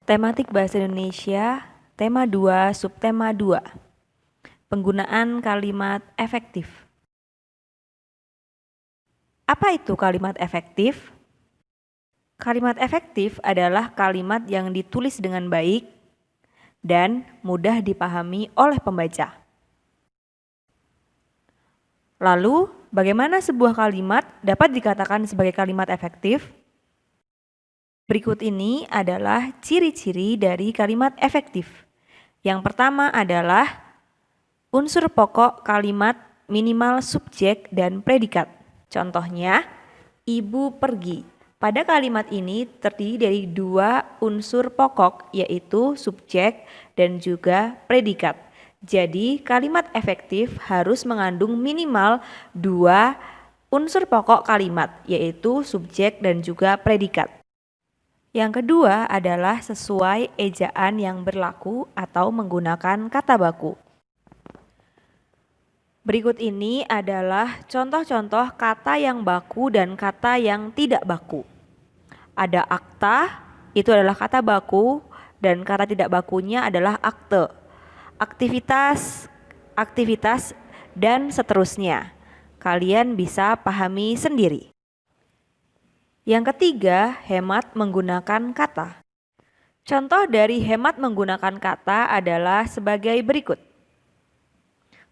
Tematik Bahasa Indonesia, tema 2, subtema 2. Penggunaan kalimat efektif. Apa itu kalimat efektif? Kalimat efektif adalah kalimat yang ditulis dengan baik dan mudah dipahami oleh pembaca. Lalu, bagaimana sebuah kalimat dapat dikatakan sebagai kalimat efektif? Berikut ini adalah ciri-ciri dari kalimat efektif. Yang pertama adalah unsur pokok kalimat minimal subjek dan predikat. Contohnya, ibu pergi. Pada kalimat ini terdiri dari dua unsur pokok, yaitu subjek dan juga predikat. Jadi, kalimat efektif harus mengandung minimal dua unsur pokok kalimat, yaitu subjek dan juga predikat. Yang kedua adalah sesuai ejaan yang berlaku atau menggunakan kata baku. Berikut ini adalah contoh-contoh kata yang baku dan kata yang tidak baku. Ada akta, itu adalah kata baku, dan kata tidak bakunya adalah akte. Aktivitas, dan seterusnya. Kalian bisa pahami sendiri. Yang ketiga, hemat menggunakan kata. Contoh dari hemat menggunakan kata adalah sebagai berikut.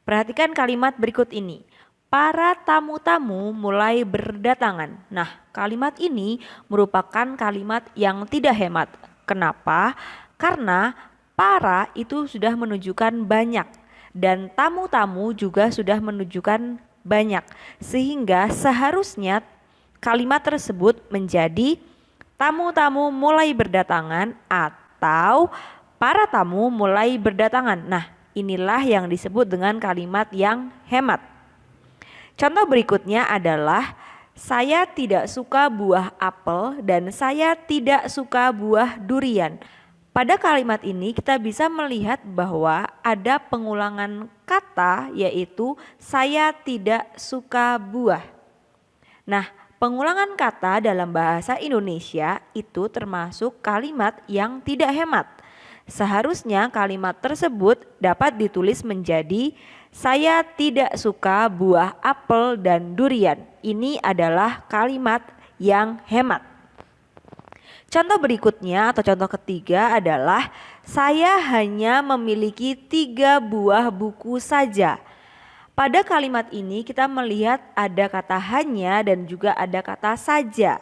Perhatikan kalimat berikut ini. Para tamu-tamu mulai berdatangan. Nah, kalimat ini merupakan kalimat yang tidak hemat. Kenapa? Karena para itu sudah menunjukkan banyak dan tamu-tamu juga sudah menunjukkan banyak. Sehingga seharusnya kalimat tersebut menjadi tamu-tamu mulai berdatangan atau para tamu mulai berdatangan. Nah, inilah yang disebut dengan kalimat yang hemat. Contoh berikutnya adalah saya tidak suka buah apel dan saya tidak suka buah durian. Pada kalimat ini kita bisa melihat bahwa ada pengulangan kata, yaitu saya tidak suka buah. Nah, pengulangan kata dalam bahasa Indonesia itu termasuk kalimat yang tidak hemat. Seharusnya kalimat tersebut dapat ditulis menjadi saya tidak suka buah apel dan durian. Ini adalah kalimat yang hemat. Contoh berikutnya atau contoh ketiga adalah saya hanya memiliki 3 buah buku saja. Pada kalimat ini kita melihat ada kata hanya dan juga ada kata saja.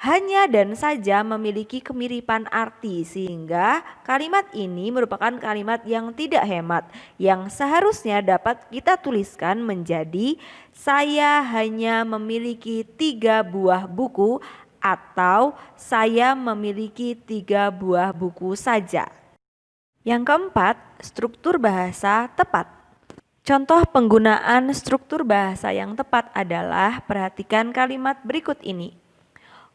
Hanya dan saja memiliki kemiripan arti sehingga kalimat ini merupakan kalimat yang tidak hemat yang seharusnya dapat kita tuliskan menjadi saya hanya memiliki 3 buah buku atau saya memiliki 3 buah buku saja. Yang keempat, struktur bahasa tepat. Contoh penggunaan struktur bahasa yang tepat adalah perhatikan kalimat berikut ini.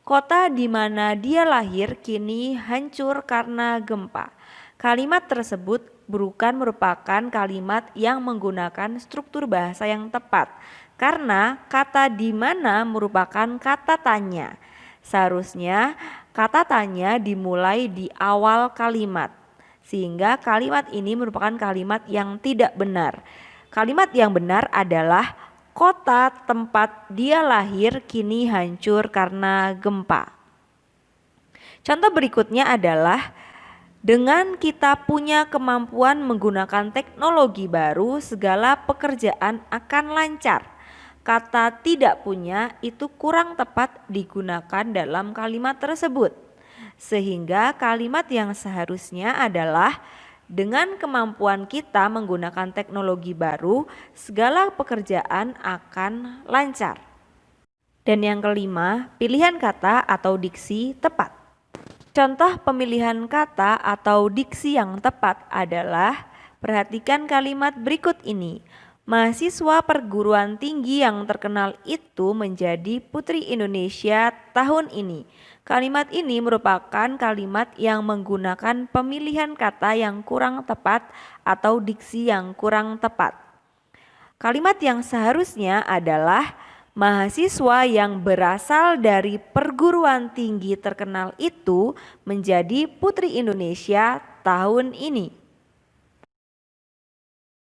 Kota di mana dia lahir kini hancur karena gempa. Kalimat tersebut bukan merupakan kalimat yang menggunakan struktur bahasa yang tepat karena kata di mana merupakan kata tanya. Seharusnya kata tanya dimulai di awal kalimat sehingga kalimat ini merupakan kalimat yang tidak benar. Kalimat yang benar adalah kota tempat dia lahir kini hancur karena gempa. Contoh berikutnya adalah dengan kita punya kemampuan menggunakan teknologi baru, segala pekerjaan akan lancar. Kata tidak punya itu kurang tepat digunakan dalam kalimat tersebut. Sehingga kalimat yang seharusnya adalah dengan kemampuan kita menggunakan teknologi baru, segala pekerjaan akan lancar. Dan yang kelima, pilihan kata atau diksi tepat. Contoh pemilihan kata atau diksi yang tepat adalah perhatikan kalimat berikut ini. Mahasiswa perguruan tinggi yang terkenal itu menjadi Putri Indonesia tahun ini. Kalimat ini merupakan kalimat yang menggunakan pemilihan kata yang kurang tepat atau diksi yang kurang tepat. Kalimat yang seharusnya adalah mahasiswa yang berasal dari perguruan tinggi terkenal itu menjadi Putri Indonesia tahun ini.